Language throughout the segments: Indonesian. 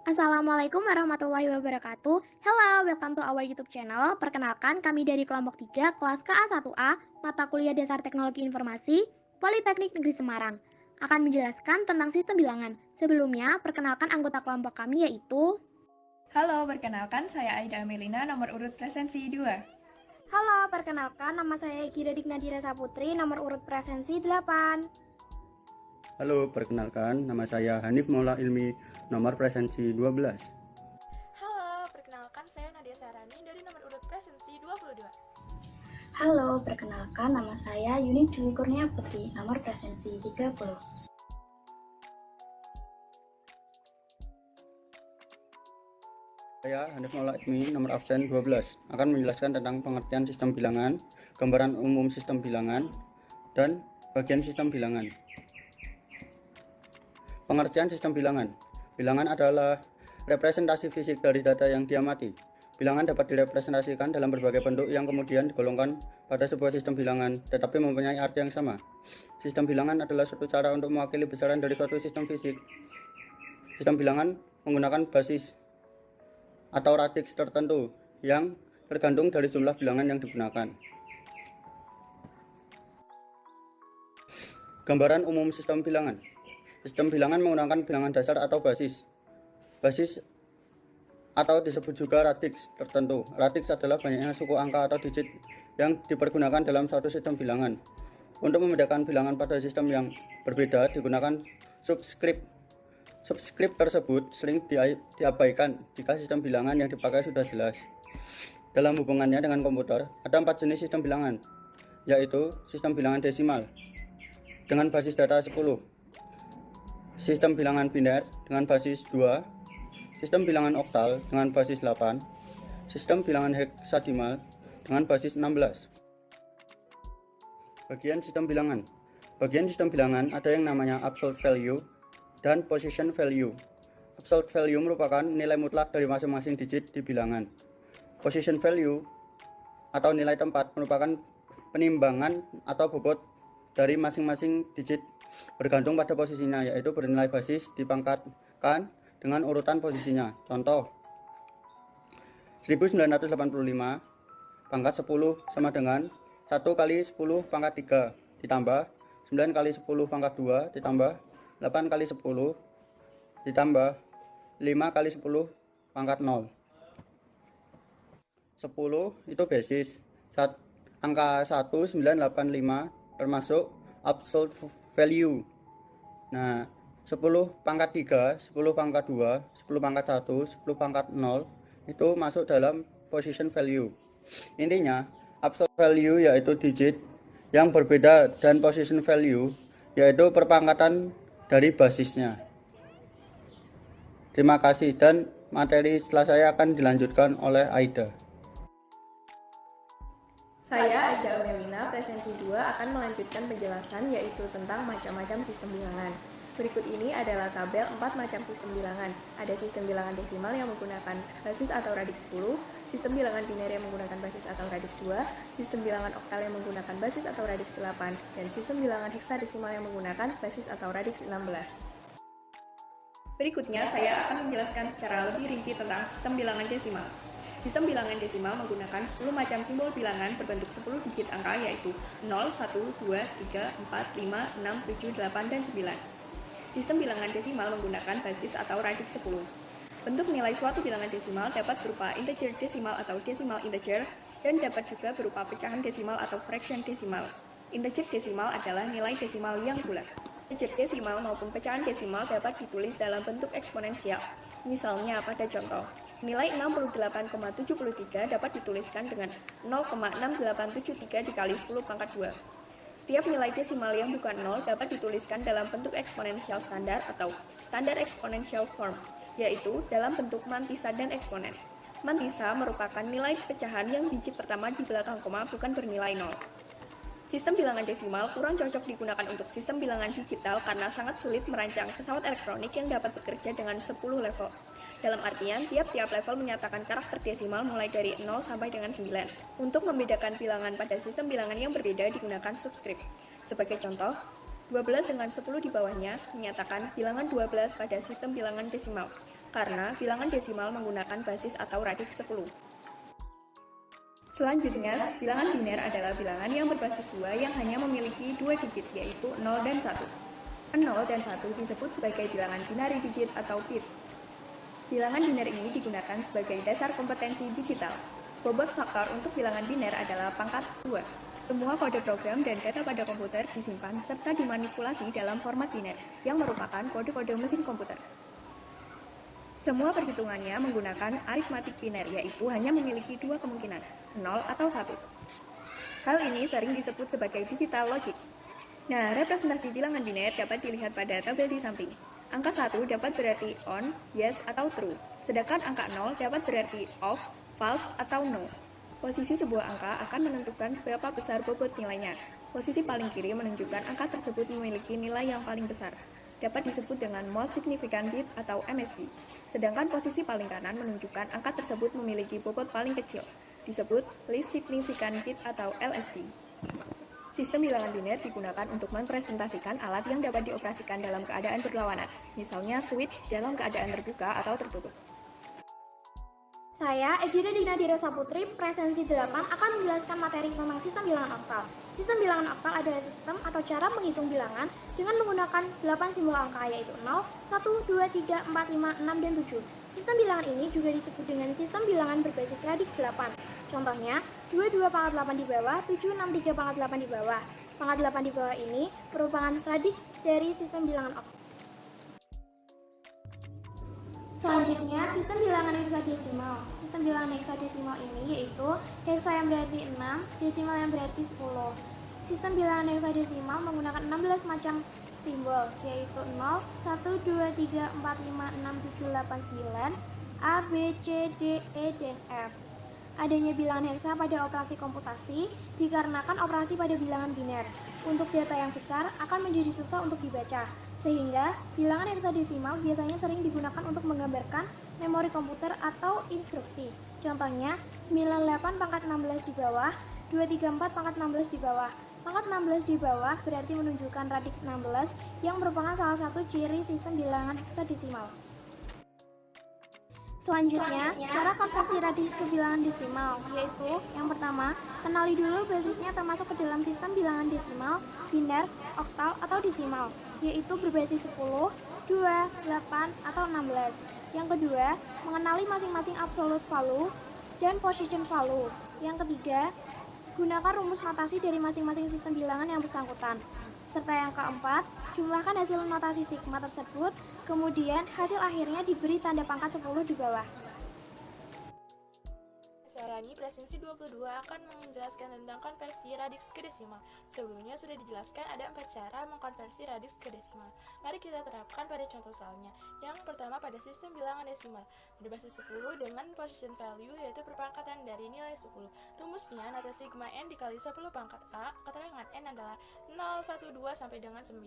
Assalamualaikum warahmatullahi wabarakatuh. Hello, welcome to our YouTube channel. Perkenalkan, kami dari kelompok 3 kelas KA1A, mata kuliah Dasar Teknologi Informasi, Politeknik Negeri Semarang. Akan menjelaskan tentang sistem bilangan. Sebelumnya, perkenalkan anggota kelompok kami yaitu. Halo, perkenalkan saya Aida Amelina, nomor urut presensi 2. Halo, perkenalkan nama saya Gira Dignadira Saputri, nomor urut presensi 8. Halo, perkenalkan nama saya Hanif Maula Ilmi, nomor presensi 12. Halo, perkenalkan saya Nadia Sarani dari nomor urut presensi 22. Halo, perkenalkan nama saya Yuni Dwi Kurnia Putri, nomor presensi 30. Saya Hanif Maula Ilmi, nomor absen 12, akan menjelaskan tentang pengertian sistem bilangan, gambaran umum sistem bilangan, dan bagian sistem bilangan. Pengertian sistem bilangan. Bilangan adalah representasi fisik dari data yang diamati. Bilangan dapat direpresentasikan dalam berbagai bentuk yang kemudian digolongkan pada sebuah sistem bilangan, tetapi mempunyai arti yang sama. Sistem bilangan adalah suatu cara untuk mewakili besaran dari suatu sistem fisik. Sistem bilangan menggunakan basis atau radix tertentu yang tergantung dari jumlah bilangan yang digunakan. Gambaran umum sistem bilangan. Sistem bilangan menggunakan bilangan dasar atau basis. Basis atau disebut juga radix tertentu. Radix adalah banyaknya suku angka atau digit yang dipergunakan dalam suatu sistem bilangan. Untuk membedakan bilangan pada sistem yang berbeda digunakan subscript. Subscript tersebut sering diabaikan jika sistem bilangan yang dipakai sudah jelas. Dalam hubungannya dengan komputer, ada 4 jenis sistem bilangan, yaitu sistem bilangan desimal dengan basis data 10, sistem bilangan biner dengan basis 2, sistem bilangan oktal dengan basis 8, sistem bilangan heksadesimal dengan basis 16. Bagian sistem bilangan. Bagian sistem bilangan ada yang namanya absolute value dan position value. Absolute value merupakan nilai mutlak dari masing-masing digit di bilangan. Position value atau nilai tempat merupakan penimbangan atau bobot dari masing-masing digit bergantung pada posisinya, yaitu bernilai basis dipangkatkan dengan urutan posisinya. Contoh, 1985 pangkat 10 sama dengan 1 kali 10 pangkat 3 ditambah 9 kali 10 pangkat 2 ditambah 8 kali 10 ditambah 5 kali 10 pangkat 0. 10 itu basis. Angka 1985 termasuk absolute value. Nah, 10 pangkat 3, 10 pangkat 2, 10 pangkat 1, 10 pangkat 0 itu masuk dalam position value. Intinya, absolute value yaitu digit yang berbeda dan position value yaitu perpangkatan dari basisnya. Terima kasih, dan materi setelah saya akan dilanjutkan oleh Aida. Saya Aida Amelina, presensi 2 akan melanjutkan penjelasan yaitu tentang macam-macam sistem bilangan. Berikut ini adalah tabel 4 macam sistem bilangan. Ada sistem bilangan desimal yang menggunakan basis atau radix 10, sistem bilangan biner yang menggunakan basis atau radix 2, sistem bilangan oktal yang menggunakan basis atau radix 8, dan sistem bilangan heksadesimal yang menggunakan basis atau radix 16. Berikutnya saya akan menjelaskan secara lebih rinci tentang sistem bilangan desimal. Sistem bilangan desimal menggunakan 10 macam simbol bilangan berbentuk 10 digit angka yaitu 0, 1, 2, 3, 4, 5, 6, 7, 8, dan 9. Sistem bilangan desimal menggunakan basis atau radix 10. Bentuk nilai suatu bilangan desimal dapat berupa integer desimal atau desimal integer dan dapat juga berupa pecahan desimal atau fraction desimal. Integer desimal adalah nilai desimal yang bulat. Integer desimal maupun pecahan desimal dapat ditulis dalam bentuk eksponensial. Misalnya pada contoh, nilai 68,73 dapat dituliskan dengan 0,6873 dikali 10 pangkat 2. Setiap nilai desimal yang bukan 0 dapat dituliskan dalam bentuk eksponensial standar atau standar exponential form, yaitu dalam bentuk mantisa dan eksponen. Mantisa merupakan nilai pecahan yang digit pertama di belakang koma bukan bernilai 0. Sistem bilangan desimal kurang cocok digunakan untuk sistem bilangan digital karena sangat sulit merancang pesawat elektronik yang dapat bekerja dengan 10 level. Dalam artian, tiap-tiap level menyatakan karakter desimal mulai dari 0 sampai dengan 9. Untuk membedakan bilangan pada sistem bilangan yang berbeda digunakan subscript. Sebagai contoh, 12 dengan 10 di bawahnya menyatakan bilangan 12 pada sistem bilangan desimal. karena bilangan desimal menggunakan basis atau radix 10. Selanjutnya, bilangan biner adalah bilangan yang berbasis 2 yang hanya memiliki 2 digit, yaitu 0 dan 1. 0 dan 1 disebut sebagai bilangan binary digit atau bit. Bilangan biner ini digunakan sebagai dasar kompetensi digital. Bobot faktor untuk bilangan biner adalah pangkat 2. Semua kode program dan data pada komputer disimpan serta dimanipulasi dalam format biner, yang merupakan kode-kode mesin komputer. Semua perhitungannya menggunakan aritmatik biner, yaitu hanya memiliki 2 kemungkinan, 0 atau 1. Hal ini sering disebut sebagai digital logic. Nah, representasi bilangan biner dapat dilihat pada tabel di samping. Angka 1 dapat berarti on, yes, atau true, sedangkan angka 0 dapat berarti off, false, atau no. Posisi sebuah angka akan menentukan berapa besar bobot nilainya. Posisi paling kiri menunjukkan angka tersebut memiliki nilai yang paling besar. Dapat disebut dengan most significant bit atau MSB. Sedangkan posisi paling kanan menunjukkan angka tersebut memiliki bobot paling kecil. Disebut least significant bit atau LSB. Sistem bilangan biner digunakan untuk mempresentasikan alat yang dapat dioperasikan dalam keadaan berlawanan, misalnya switch dalam keadaan terbuka atau tertutup. Saya, Egida Dinadira Saputri, presensi 8 akan menjelaskan materi tentang sistem bilangan oktal. Sistem bilangan oktal adalah sistem atau cara menghitung bilangan dengan menggunakan 8 simbol angka, yaitu 0, 1, 2, 3, 4, 5, 6, dan 7. Sistem bilangan ini juga disebut dengan sistem bilangan berbasis radix 8. Contohnya, 22 pangkat 8 di bawah, 763 pangkat 8 di bawah. Pangkat 8 di bawah ini merupakan radix dari sistem bilangan oktal. Selanjutnya, sistem bilangan heksadesimal. Sistem bilangan heksadesimal ini yaitu heksa yang berarti 6, desimal yang berarti 10. Sistem bilangan heksadesimal menggunakan 16 macam simbol, yaitu 0, 1, 2, 3, 4, 5, 6, 7, 8, 9, A, B, C, D, E, dan F. Adanya bilangan heksa pada operasi komputasi dikarenakan operasi pada bilangan biner. Untuk data yang besar akan menjadi susah untuk dibaca, sehingga bilangan heksadesimal biasanya sering digunakan untuk menggambarkan memori komputer atau instruksi. Contohnya, 98 pangkat 16 di bawah, 234 pangkat 16 di bawah. Pangkat 16 di bawah berarti menunjukkan radix 16 yang merupakan salah satu ciri sistem bilangan heksadesimal. Selanjutnya, cara konversi radix ke bilangan desimal, yaitu yang pertama, kenali dulu basisnya termasuk ke dalam sistem bilangan desimal, biner, oktal, atau desimal, yaitu berbasis 10, 2, 8, atau 16. Yang kedua, mengenali masing-masing absolute value dan position value. Yang ketiga, gunakan rumus notasi dari masing-masing sistem bilangan yang bersangkutan. Serta yang keempat, jumlahkan hasil notasi sigma tersebut, kemudian hasil akhirnya diberi tanda pangkat 10 di bawah. Sarani presensi 22 akan menjelaskan tentang konversi radix ke desimal. Sebelumnya sudah dijelaskan ada 4 cara mengkonversi radix ke desimal. Mari kita terapkan pada contoh soalnya. Yang pertama pada sistem bilangan desimal berbasis 10 dengan position value yaitu perpangkatan dari nilai 10. Rumusnya nota sigma n dikali 10 pangkat a, keterangan n adalah 0, 1, 2 sampai dengan 9,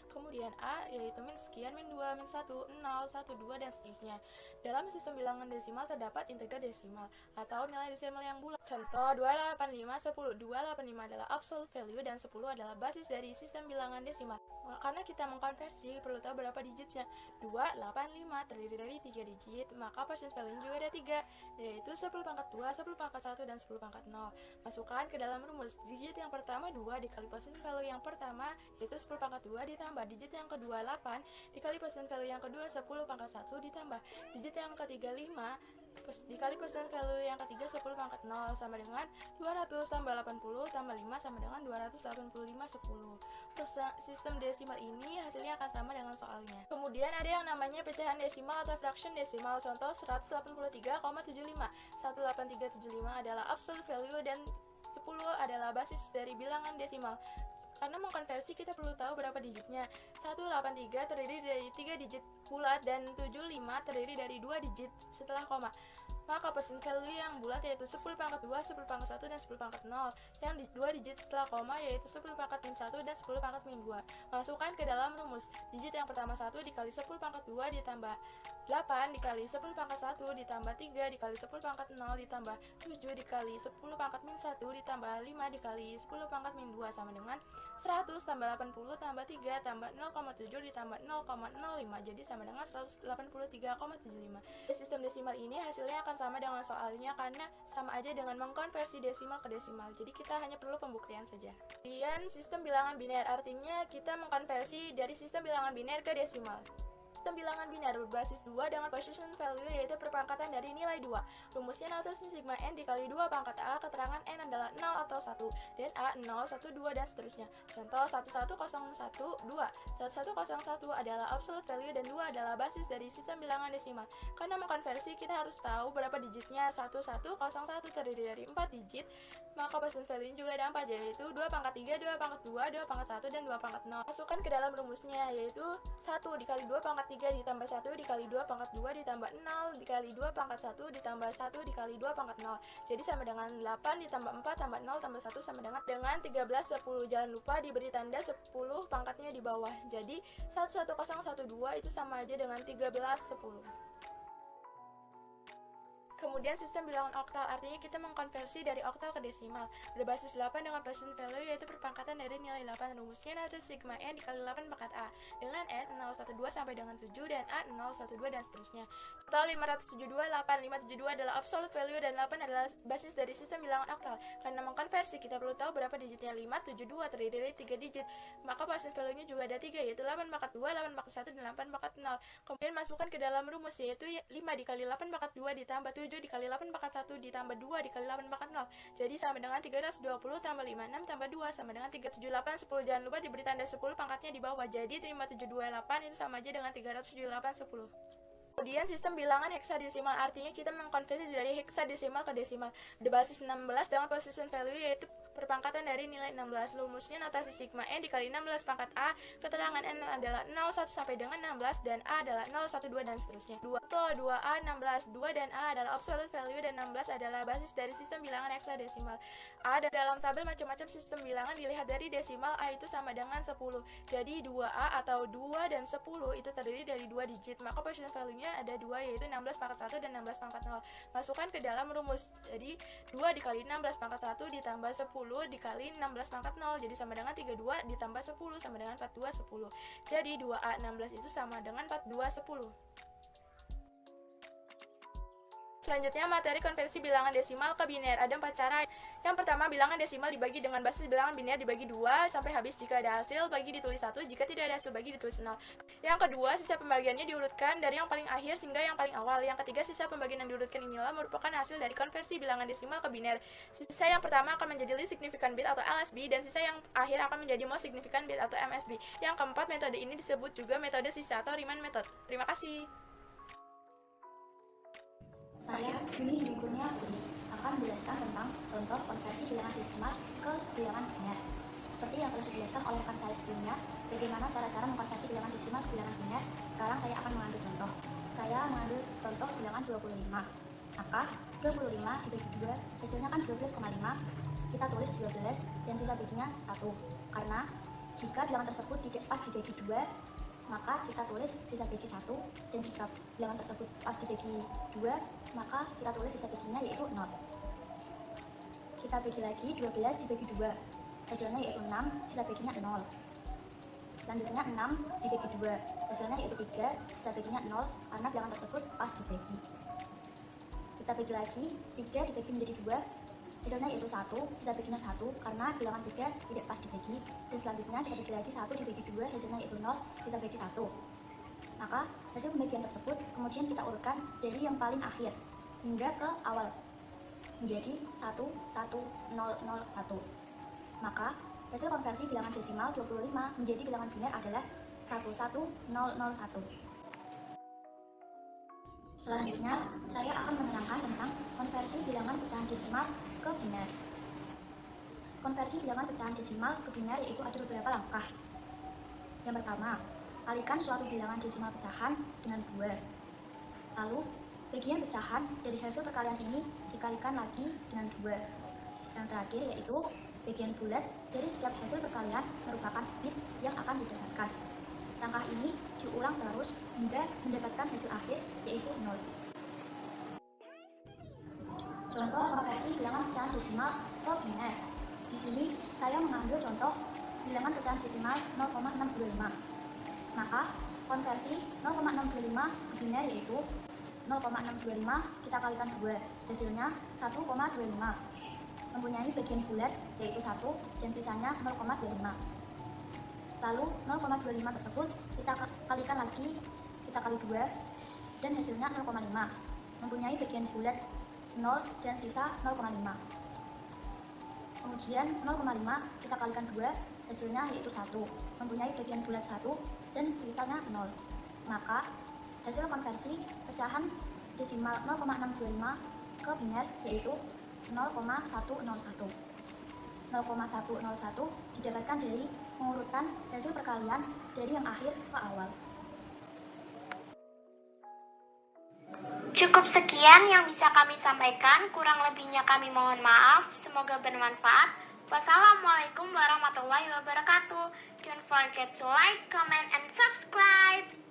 kemudian a yaitu min sekian, min 2, min 1, 0, 1, 2, dan seterusnya. Dalam sistem bilangan desimal terdapat integer desimal atau nilai desimal yang bulat. Contoh 285, 10. 285 adalah absolute value dan 10 adalah basis dari sistem bilangan desimal. Karena kita mengkonversi, perlu tahu berapa digitnya. 285 terdiri dari 3 digit, maka percent value juga ada 3, yaitu 10 pangkat 2, 10 pangkat 1, dan 10 pangkat 0. Masukkan ke dalam rumus. Digit yang pertama 2 dikali percent value yang pertama, yaitu 10 pangkat 2 ditambah digit yang kedua 8 dikali percent value yang kedua 10 pangkat 1 ditambah digit yang ketiga 5 dikali percent value yang ketiga 10 pangkat 0 sama dengan 200 tambah 80 tambah 5 sama dengan 285 10. Sistem desimal ini hasilnya akan sama dengan soalnya. Kemudian ada yang namanya pecahan desimal atau fraction desimal. Contoh 183,75. 18375 adalah absolute value dan 10 adalah basis dari bilangan desimal. Karena mengkonversi kita perlu tahu berapa digitnya. 183 terdiri dari 3 digit bulat dan 75 terdiri dari 2 digit setelah koma. Maka persen value yang bulat yaitu 10 pangkat 2, 10 pangkat 1, dan 10 pangkat 0. Yang 2 digit setelah koma yaitu 10 pangkat min 1 dan 10 pangkat min 2. Masukkan ke dalam rumus. Digit yang pertama 1 dikali 10 pangkat 2 ditambah 8 dikali 10 pangkat 1 ditambah 3 dikali 10 pangkat 0 ditambah 7 dikali 10 pangkat min 1 ditambah 5 dikali 10 pangkat min 2 sama dengan 100 tambah 80 tambah 3 tambah 0,7 ditambah 0,05 jadi sama dengan 183,75. Sistem desimal ini hasilnya akan sama dengan soalnya karena sama aja dengan mengkonversi desimal ke desimal. Jadi kita hanya perlu pembuktian saja. Kemudian sistem bilangan biner artinya kita mengkonversi dari sistem bilangan biner ke desimal. Sistem bilangan biner berbasis 2 dengan position value yaitu perpangkatan dari nilai 2. Rumusnya notasi sigma n dikali 2 pangkat a, keterangan n adalah 0 atau 1, dan a 0, 1, 2, dan seterusnya. Contoh 1101, 2. 1101 adalah absolute value dan 2 adalah basis dari sistem bilangan desimal. Karena mengkonversi kita harus tahu berapa digitnya. 1101 terdiri dari 4 digit, maka persen value juga ada 4 yaitu 2 pangkat 3, 2 pangkat 2, 2 pangkat 1, dan 2 pangkat 0. Masukkan ke dalam rumusnya yaitu 1 dikali 2 pangkat 3 ditambah 1 dikali 2 pangkat 2 ditambah 0 dikali 2 pangkat 1 ditambah 1 dikali 2 pangkat 0. Jadi sama dengan 8 ditambah 4 tambah 0 tambah 1 sama dengan 13 10. Jangan lupa diberi tanda 10 pangkatnya di bawah. Jadi 11012 itu sama aja dengan 13 10. Kemudian sistem bilangan oktal artinya kita mengkonversi dari oktal ke desimal berbasis 8 dengan persen value yaitu perpangkatan dari nilai 8. Rumusnya nanti sigma n dikali 8 pangkat a dengan n 012 sampai dengan 7 dan a 012 dan seterusnya. Total 572, 8572 adalah absolute value dan 8 adalah basis dari sistem bilangan oktal. Karena mengkonversi kita perlu tahu berapa digitnya. 572 terdiri dari 3 digit, maka persen value-nya juga ada 3 yaitu 8 pangkat 2, 8 pangkat 1, dan 8 pangkat 0. Kemudian masukkan ke dalam rumus yaitu 5 dikali 8 pangkat 2 ditambah 7 dikali 8 pangkat 1 ditambah 2 dikali 8 pangkat 0. Jadi sama dengan 320 tambah 56 tambah 2 sama dengan 378 10. Jangan lupa diberi tanda 10 pangkatnya di bawah. Jadi 5728 itu sama aja dengan 378 10. Kemudian sistem bilangan heksadesimal artinya kita mengkonversi dari heksadesimal ke desimal berbasis 16 dengan position value yaitu perpangkatan dari nilai 16. Rumusnya notasi sigma n dikali 16 pangkat a, keterangan n adalah 01 sampai dengan 16 dan a adalah 012 dan seterusnya. 2a 16, 2 dan a adalah absolute value dan 16 adalah basis dari sistem bilangan heksadesimal. A dalam tabel macam-macam sistem bilangan dilihat dari desimal a itu sama dengan 10. Jadi 2a atau 2 dan 10 itu terdiri dari 2 digit, maka position value-nya ada 2 yaitu 16 pangkat 1 dan 16 pangkat 0. Masukkan ke dalam rumus. Jadi 2 dikali 16 pangkat 1 ditambah 10 dikali 16 pangkat 0 jadi sama dengan 32 ditambah 10 sama dengan 42 10. Jadi 2a 16 itu sama dengan 42 10. Selanjutnya materi konversi bilangan desimal ke biner. Ada 4 cara. Yang pertama, bilangan desimal dibagi dengan basis bilangan biner dibagi 2 sampai habis. Jika ada hasil, bagi ditulis 1. Jika tidak ada hasil, bagi ditulis 0. Yang kedua, sisa pembagiannya diurutkan dari yang paling akhir sehingga yang paling awal. Yang ketiga, sisa pembagian yang diurutkan inilah merupakan hasil dari konversi bilangan desimal ke biner. Sisa yang pertama akan menjadi least significant bit atau LSB dan sisa yang akhir akan menjadi most significant bit atau MSB. Yang keempat, metode ini disebut juga metode sisa atau Riemann method. Terima kasih. Saya Yuni Dwi Kurniawati akan menjelaskan tentang contoh konversi bilangan desimal ke bilangan biner. Seperti yang telah dijelaskan oleh rekan saya sebelumnya, bagaimana cara-cara mengkonversi bilangan desimal ke bilangan biner. Sekarang saya akan mengambil contoh. Saya mengambil contoh bilangan 25. Maka 25 dibagi 2, hasilnya kan 12,5. Kita tulis 12 dan sisa baginya 1. Karena jika bilangan tersebut tidak pas dibagi 2, maka kita tulis sisa bagi 1, dan jika bilangan tersebut pas dibagi 2, maka kita tulis sisa baginya yaitu 0. Kita bagi lagi 12 dibagi 2, hasilnya yaitu 6, sisa baginya 0. Selanjutnya 6 dibagi 2, hasilnya yaitu 3, sisa baginya 0 karena bilangan tersebut pas dibagi. Kita bagi lagi 3 dibagi menjadi 2, hasilnya yaitu 1, sisa baginya 1 karena bilangan 3 tidak pas dibagi. Dan selanjutnya kita bagi lagi 1 dibagi 2, hasilnya yaitu 0, sisa bagi 1. Maka hasil pembagian tersebut kemudian kita urutkan dari yang paling akhir hingga ke awal menjadi 1, 1, 0, 0, 1. Maka hasil konversi bilangan desimal 25 menjadi bilangan biner adalah 1, 1, 0, 0, 1. Selanjutnya, saya akan menerangkan tentang konversi bilangan pecahan desimal ke biner. Konversi bilangan pecahan desimal ke biner yaitu ada beberapa langkah. Yang pertama, kalikan suatu bilangan desimal pecahan dengan 2. Lalu, Bagian pecahan dari hasil perkalian ini dikalikan lagi dengan 2. Yang terakhir yaitu bagian bulat dari setiap hasil perkalian merupakan bit yang akan didapatkan. Langkah ini diulang terus hingga mendapatkan hasil akhir yaitu 0. Contoh konversi bilangan pecahan desimal ke biner. Di sini saya mengambil contoh bilangan pecahan desimal 0,625. Maka konversi 0,625 ke biner yaitu 0,625 kita kalikan 2, hasilnya 1,25. Mempunyai bagian bulat yaitu 1 dan sisanya 0,25. Lalu 0,25 tersebut kita kalikan lagi, kita kali 2 dan hasilnya 0,5. Mempunyai bagian bulat 0 dan sisa 0,5. Kemudian 0,5 kita kalikan 2, hasilnya yaitu 1. Mempunyai bagian bulat 1 dan sisanya 0. Maka hasil konversi pecahan desimal 0,625 ke biner yaitu 0,101. 0,101 didapatkan dari mengurutkan hasil perkalian dari yang akhir ke awal. Cukup sekian yang bisa kami sampaikan, kurang lebihnya kami mohon maaf, semoga bermanfaat. Wassalamualaikum warahmatullahi wabarakatuh. Don't forget to like, comment, and subscribe.